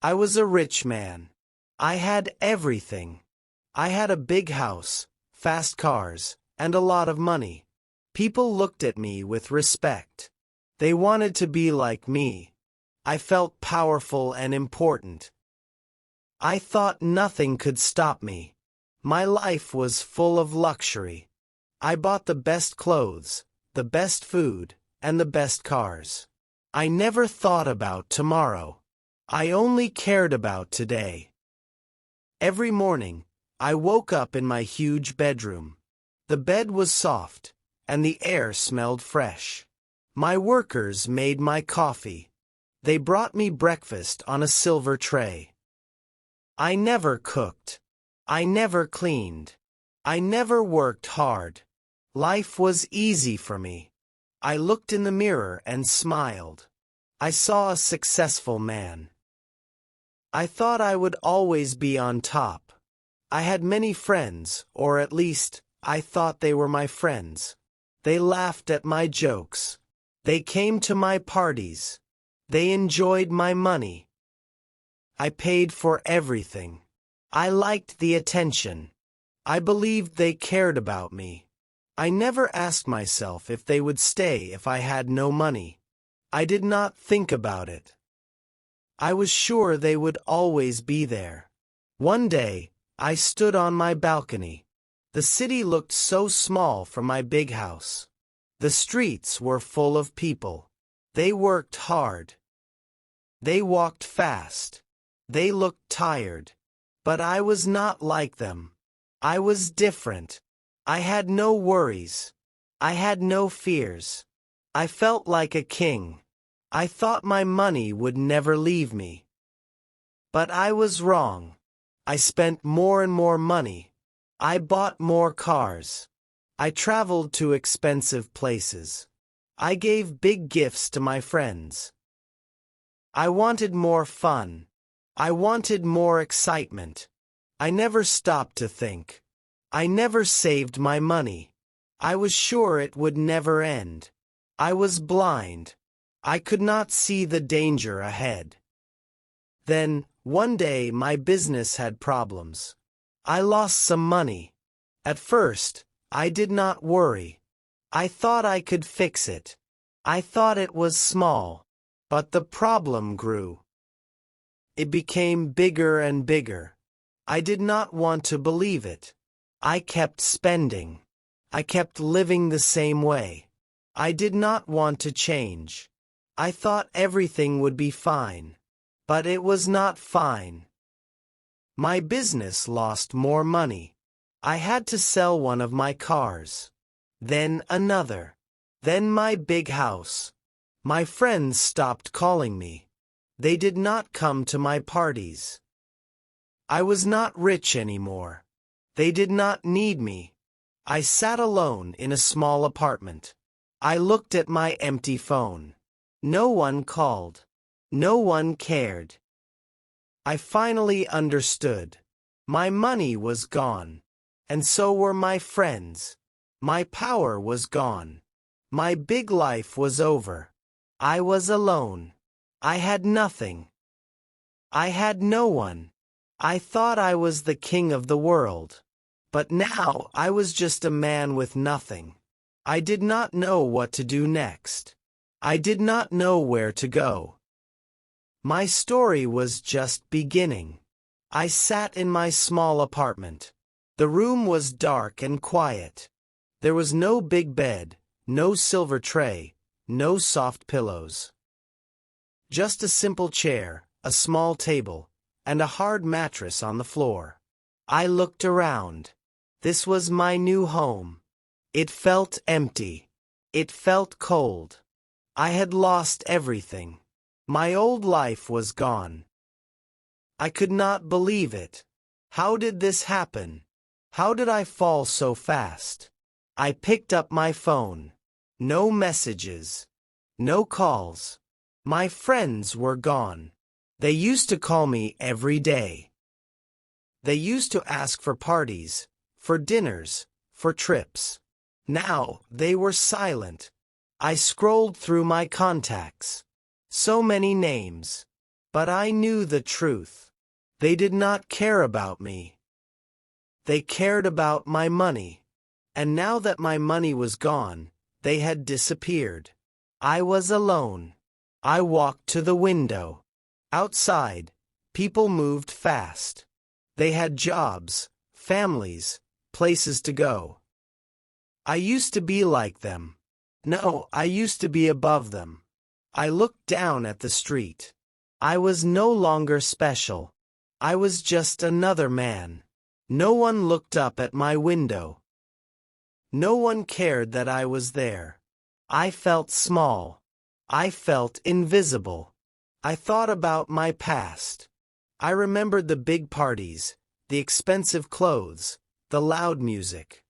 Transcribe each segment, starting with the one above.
I was a rich man. I had everything. I had a big house, fast cars, and a lot of money. People looked at me with respect. They wanted to be like me. I felt powerful and important. I thought nothing could stop me. My life was full of luxury. I bought the best clothes, the best food, and the best cars. I never thought about tomorrow. I only cared about today. Every morning, I woke up in my huge bedroom. The bed was soft, and the air smelled fresh. My workers made my coffee. They brought me breakfast on a silver tray. I never cooked. I never cleaned. I never worked hard. Life was easy for me. I looked in the mirror and smiled. I saw a successful man. I thought I would always be on top. I had many friends, or at least, I thought they were my friends. They laughed at my jokes. They came to my parties. They enjoyed my money. I paid for everything. I liked the attention. I believed they cared about me. I never asked myself if they would stay if I had no money. I did not think about it. I was sure they would always be there. One day, I stood on my balcony. The city looked so small from my big house. The streets were full of people. They worked hard. They walked fast. They looked tired. But I was not like them. I was different. I had no worries. I had no fears. I felt like a king. I thought my money would never leave me. But I was wrong. I spent more and more money. I bought more cars. I traveled to expensive places. I gave big gifts to my friends. I wanted more fun. I wanted more excitement. I never stopped to think. I never saved my money. I was sure it would never end. I was blind. I could not see the danger ahead. Then, one day my business had problems. I lost some money. At first, I did not worry. I thought I could fix it. I thought it was small. But the problem grew. It became bigger and bigger. I did not want to believe it. I kept spending. I kept living the same way. I did not want to change. I thought everything would be fine. But it was not fine. My business lost more money. I had to sell one of my cars. Then another. Then my big house. My friends stopped calling me. They did not come to my parties. I was not rich anymore. They did not need me. I sat alone in a small apartment. I looked at my empty phone. No one called. No one cared. I finally understood. My money was gone. And so were my friends. My power was gone. My big life was over. I was alone. I had nothing. I had no one. I thought I was the king of the world. But now I was just a man with nothing. I did not know what to do next. I did not know where to go. My story was just beginning. I sat in my small apartment. The room was dark and quiet. There was no big bed, no silver tray, no soft pillows. Just a simple chair, a small table, and a hard mattress on the floor. I looked around. This was my new home. It felt empty. It felt cold. I had lost everything. My old life was gone. I could not believe it. How did this happen? How did I fall so fast? I picked up my phone. No messages. No calls. My friends were gone. They used to call me every day. They used to ask for parties, for dinners, for trips. Now they were silent. I scrolled through my contacts. So many names. But I knew the truth. They did not care about me. They cared about my money. And now that my money was gone, they had disappeared. I was alone. I walked to the window. Outside, people moved fast. They had jobs, families, places to go. I used to be like them. No, I used to be above them. I looked down at the street. I was no longer special. I was just another man. No one looked up at my window. No one cared that I was there. I felt small. I felt invisible. I thought about my past. I remembered the big parties, the expensive clothes, the loud music.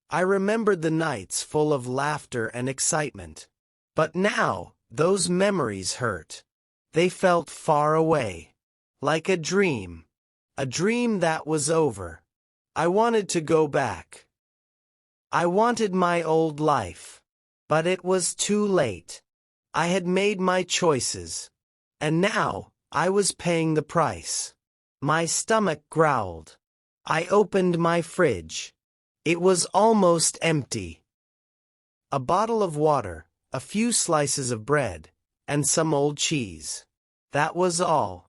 I remembered the nights full of laughter and excitement. But now, those memories hurt. They felt far away. Like a dream that was over. I wanted to go back. I wanted my old life. But it was too late. I had made my choices. And now, I was paying the price. My stomach growled. I opened my fridge. It was almost empty. A bottle of water, a few slices of bread, and some old cheese. That was all.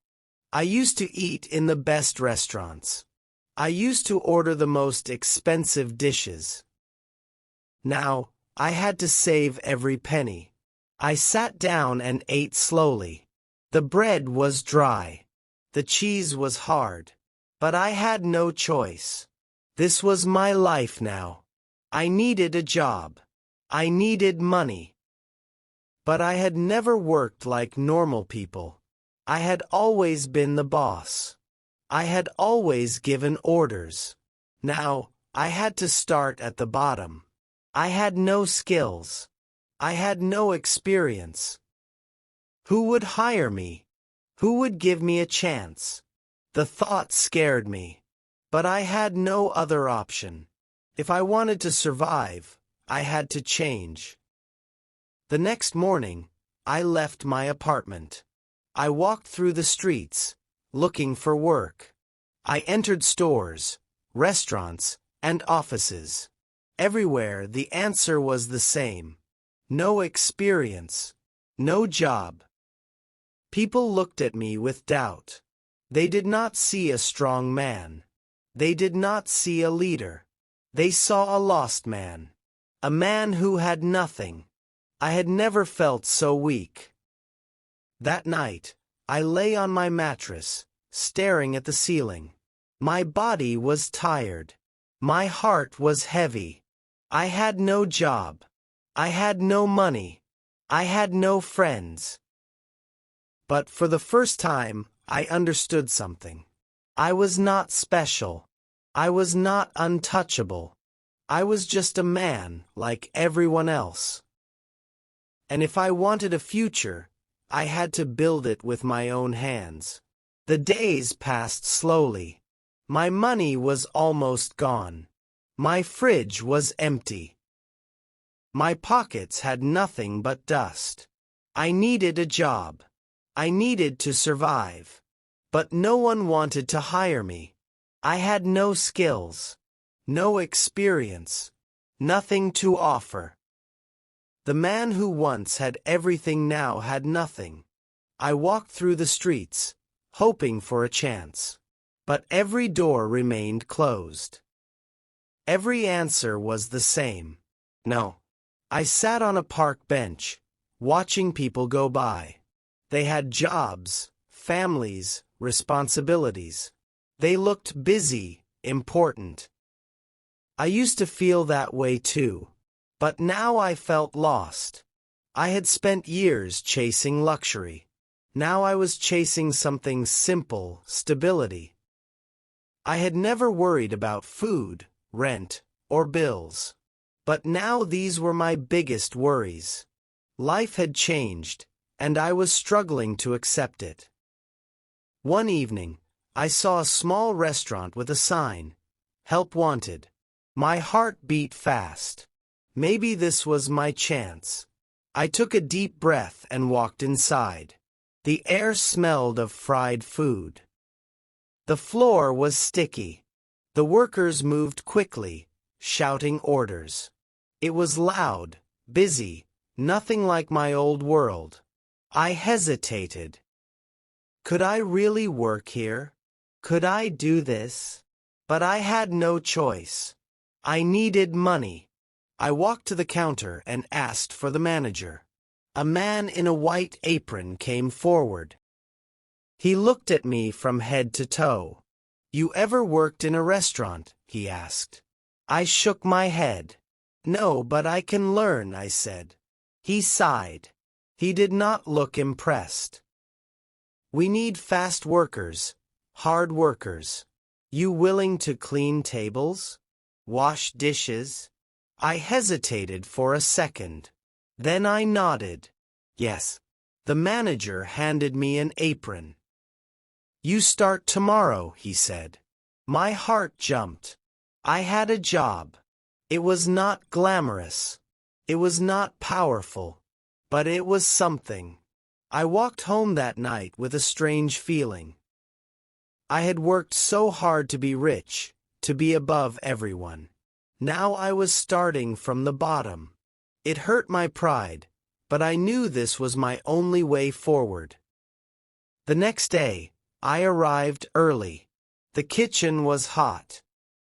I used to eat in the best restaurants. I used to order the most expensive dishes. Now, I had to save every penny. I sat down and ate slowly. The bread was dry. The cheese was hard. But I had no choice. This was my life now. I needed a job. I needed money. But I had never worked like normal people. I had always been the boss. I had always given orders. Now, I had to start at the bottom. I had no skills. I had no experience. Who would hire me? Who would give me a chance? The thought scared me. But I had no other option. If I wanted to survive, I had to change. The next morning, I left my apartment. I walked through the streets, looking for work. I entered stores, restaurants, and offices. Everywhere the answer was the same. No experience. No job. People looked at me with doubt. They did not see a strong man. They did not see a leader. They saw a lost man. A man who had nothing. I had never felt so weak. That night, I lay on my mattress, staring at the ceiling. My body was tired. My heart was heavy. I had no job. I had no money. I had no friends. But for the first time, I understood something. I was not special. I was not untouchable. I was just a man like everyone else. And if I wanted a future, I had to build it with my own hands. The days passed slowly. My money was almost gone. My fridge was empty. My pockets had nothing but dust. I needed a job. I needed to survive. But no one wanted to hire me. I had no skills. No experience. Nothing to offer. The man who once had everything now had nothing. I walked through the streets, hoping for a chance. But every door remained closed. Every answer was the same. No. I sat on a park bench, watching people go by. They had jobs, families, responsibilities. They looked busy, important. I used to feel that way too. But now I felt lost. I had spent years chasing luxury. Now I was chasing something simple, stability. I had never worried about food, rent, or bills. But now these were my biggest worries. Life had changed, and I was struggling to accept it. One evening, I saw a small restaurant with a sign, "Help Wanted." My heart beat fast. Maybe this was my chance. I took a deep breath and walked inside. The air smelled of fried food. The floor was sticky. The workers moved quickly, shouting orders. It was loud, busy, nothing like my old world. I hesitated. Could I really work here? Could I do this? But I had no choice. I needed money. I walked to the counter and asked for the manager. A man in a white apron came forward. He looked at me from head to toe. "You ever worked in a restaurant?" he asked. I shook my head. "No, but I can learn," I said. He sighed. He did not look impressed. "We need fast workers, hard workers. You willing to clean tables? Wash dishes?" I hesitated for a second. Then I nodded. "Yes." The manager handed me an apron. "You start tomorrow," he said. My heart jumped. I had a job. It was not glamorous. It was not powerful. But it was something. I walked home that night with a strange feeling. I had worked so hard to be rich, to be above everyone. Now I was starting from the bottom. It hurt my pride, but I knew this was my only way forward. The next day, I arrived early. The kitchen was hot.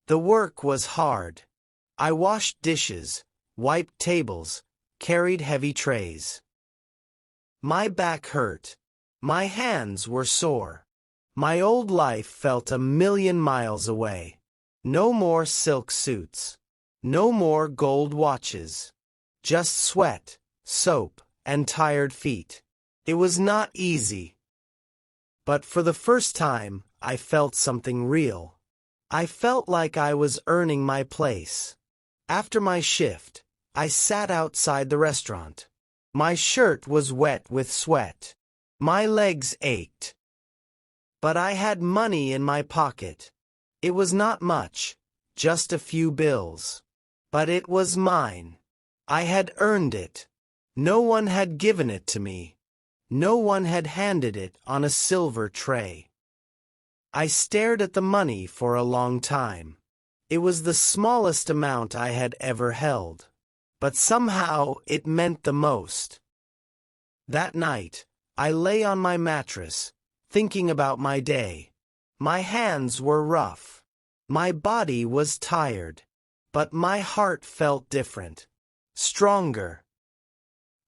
The work was hard. I washed dishes, wiped tables, carried heavy trays. My back hurt. My hands were sore. My old life felt a million miles away. No more silk suits. No more gold watches. Just sweat, soap, and tired feet. It was not easy. But for the first time, I felt something real. I felt like I was earning my place. After my shift, I sat outside the restaurant. My shirt was wet with sweat. My legs ached. But I had money in my pocket. It was not much, just a few bills. But it was mine. I had earned it. No one had given it to me. No one had handed it on a silver tray. I stared at the money for a long time. It was the smallest amount I had ever held. But somehow it meant the most. That night, I lay on my mattress, thinking about my day. My hands were rough. My body was tired. But my heart felt different. Stronger.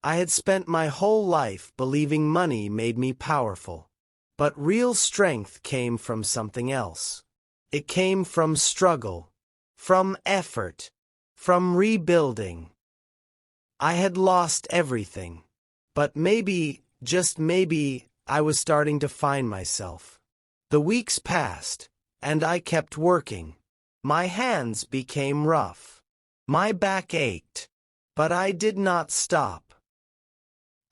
I had spent my whole life believing money made me powerful. But real strength came from something else. It came from struggle, from effort, from rebuilding. I had lost everything. But maybe, just maybe, I was starting to find myself. The weeks passed, and I kept working. My hands became rough. My back ached. But I did not stop.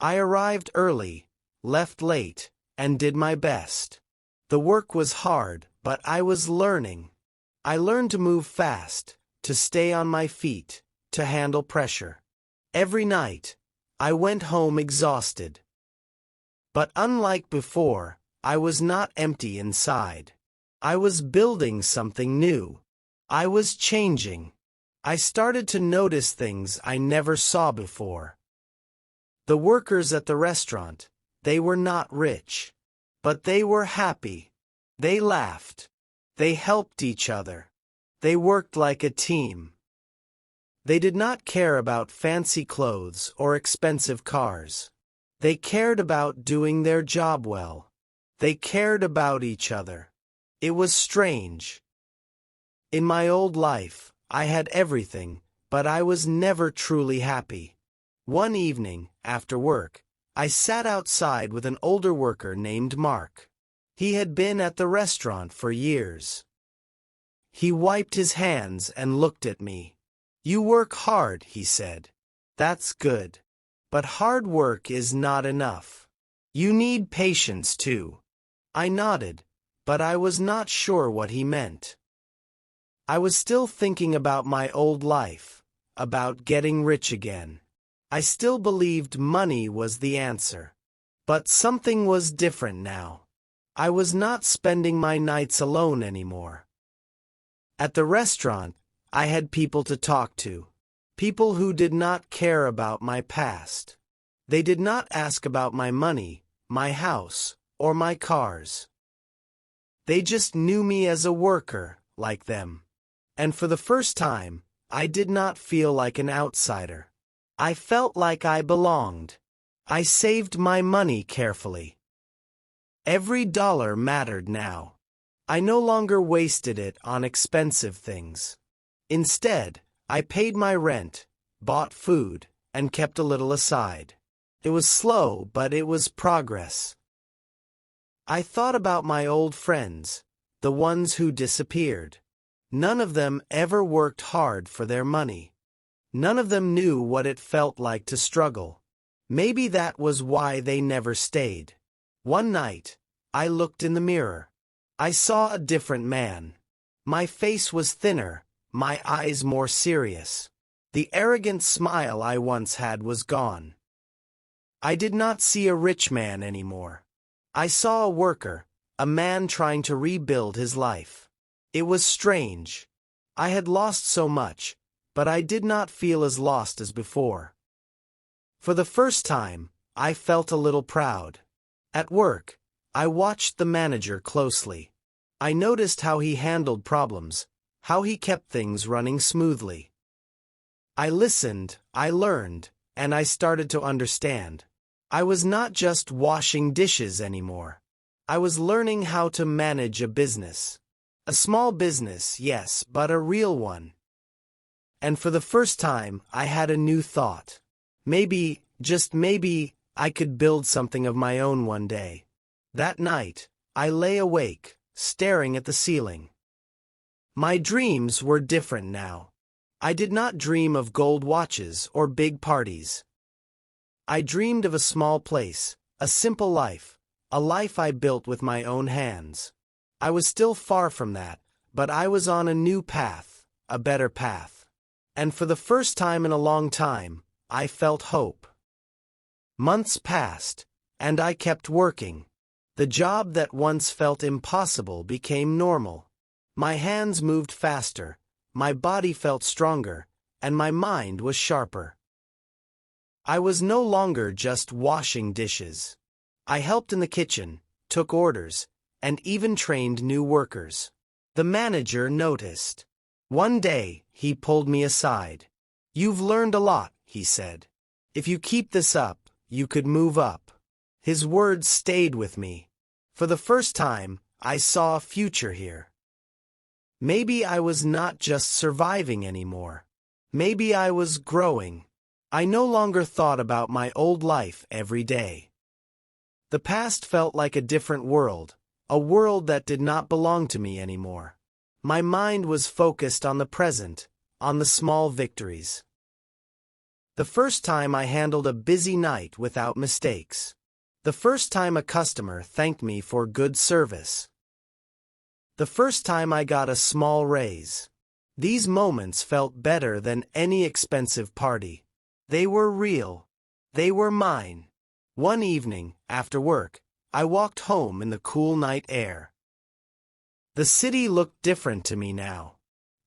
I arrived early, left late, and did my best. The work was hard, but I was learning. I learned to move fast, to stay on my feet, to handle pressure. Every night, I went home exhausted. But unlike before, I was not empty inside. I was building something new. I was changing. I started to notice things I never saw before. The workers at the restaurant, they were not rich. But they were happy. They laughed. They helped each other. They worked like a team. They did not care about fancy clothes or expensive cars. They cared about doing their job well. They cared about each other. It was strange. In my old life, I had everything, but I was never truly happy. One evening, after work, I sat outside with an older worker named Mark. He had been at the restaurant for years. He wiped his hands and looked at me. "You work hard," he said. "That's good. But hard work is not enough. You need patience too." I nodded, but I was not sure what he meant. I was still thinking about my old life, about getting rich again. I still believed money was the answer. But something was different now. I was not spending my nights alone anymore. At the restaurant, I had people to talk to. People who did not care about my past. They did not ask about my money, my house, or my cars. They just knew me as a worker, like them. And for the first time, I did not feel like an outsider. I felt like I belonged. I saved my money carefully. Every dollar mattered now. I no longer wasted it on expensive things. Instead, I paid my rent, bought food, and kept a little aside. It was slow, but it was progress. I thought about my old friends, the ones who disappeared. None of them ever worked hard for their money. None of them knew what it felt like to struggle. Maybe that was why they never stayed. One night, I looked in the mirror. I saw a different man. My face was thinner, my eyes more serious. The arrogant smile I once had was gone. I did not see a rich man anymore. I saw a worker, a man trying to rebuild his life. It was strange. I had lost so much, but I did not feel as lost as before. For the first time, I felt a little proud. At work, I watched the manager closely. I noticed how he handled problems, how he kept things running smoothly. I listened, I learned, and I started to understand. I was not just washing dishes anymore. I was learning how to manage a business. A small business, yes, but a real one. And for the first time, I had a new thought. Maybe, just maybe, I could build something of my own one day. That night, I lay awake, staring at the ceiling. My dreams were different now. I did not dream of gold watches or big parties. I dreamed of a small place, a simple life, a life I built with my own hands. I was still far from that, but I was on a new path, a better path. And for the first time in a long time, I felt hope. Months passed, and I kept working. The job that once felt impossible became normal. My hands moved faster, my body felt stronger, and my mind was sharper. I was no longer just washing dishes. I helped in the kitchen, took orders, and even trained new workers. The manager noticed. One day, he pulled me aside. "You've learned a lot," he said. "If you keep this up, you could move up." His words stayed with me. For the first time, I saw a future here. Maybe I was not just surviving anymore. Maybe I was growing. I no longer thought about my old life every day. The past felt like a different world, a world that did not belong to me anymore. My mind was focused on the present, on the small victories. The first time I handled a busy night without mistakes. The first time a customer thanked me for good service. The first time I got a small raise. These moments felt better than any expensive party. They were real. They were mine. One evening, after work, I walked home in the cool night air. The city looked different to me now.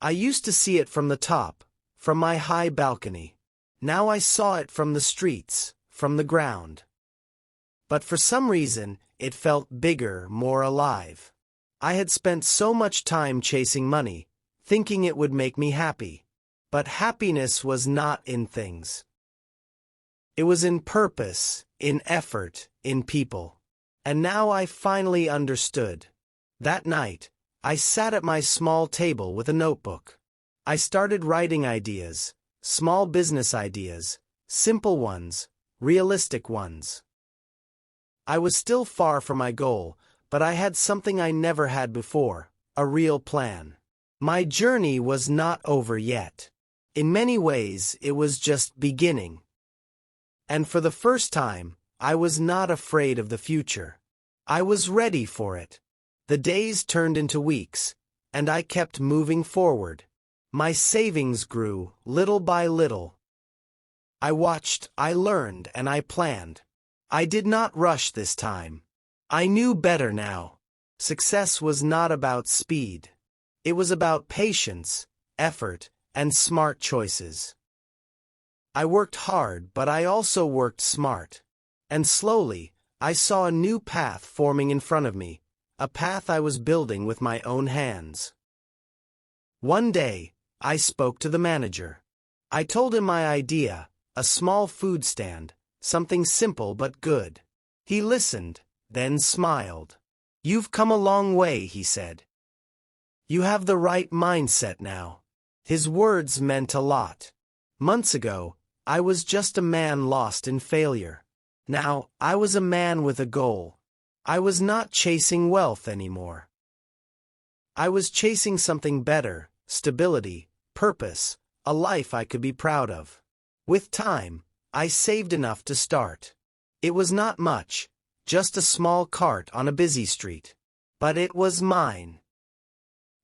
I used to see it from the top, from my high balcony. Now I saw it from the streets, from the ground. But for some reason, it felt bigger, more alive. I had spent so much time chasing money, thinking it would make me happy. But happiness was not in things. It was in purpose, in effort, in people. And now I finally understood. That night, I sat at my small table with a notebook. I started writing ideas, small business ideas, simple ones, realistic ones. I was still far from my goal, but I had something I never had before, a real plan. My journey was not over yet. In many ways, it was just beginning. And for the first time, I was not afraid of the future. I was ready for it. The days turned into weeks, and I kept moving forward. My savings grew, little by little. I watched, I learned, and I planned. I did not rush this time. I knew better now. Success was not about speed. It was about patience, effort, and smart choices. I worked hard, but I also worked smart. And slowly, I saw a new path forming in front of me, a path I was building with my own hands. One day, I spoke to the manager. I told him my idea, a small food stand, something simple but good. He listened, then smiled. "You've come a long way," he said. "You have the right mindset now." His words meant a lot. Months ago, I was just a man lost in failure. Now, I was a man with a goal. I was not chasing wealth anymore. I was chasing something better, stability, purpose, a life I could be proud of. With time, I saved enough to start. It was not much, just a small cart on a busy street. But it was mine.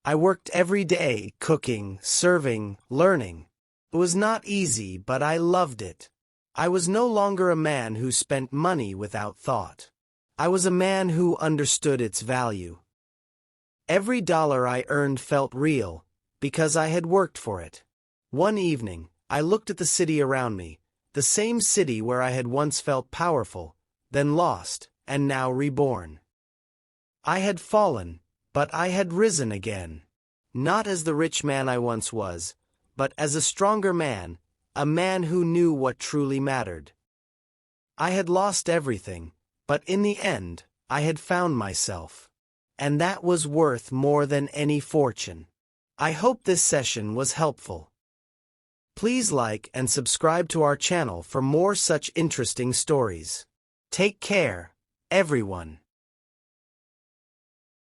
I worked every day, cooking, serving, learning. It was not easy, but I loved it. I was no longer a man who spent money without thought. I was a man who understood its value. Every dollar I earned felt real, because I had worked for it. One evening, I looked at the city around me, the same city where I had once felt powerful, then lost, and now reborn. I had fallen, but I had risen again. Not as the rich man I once was, but as a stronger man, a man who knew what truly mattered. I had lost everything, but in the end, I had found myself. And that was worth more than any fortune. I hope this session was helpful. Please like and subscribe to our channel for more such interesting stories. Take care, everyone.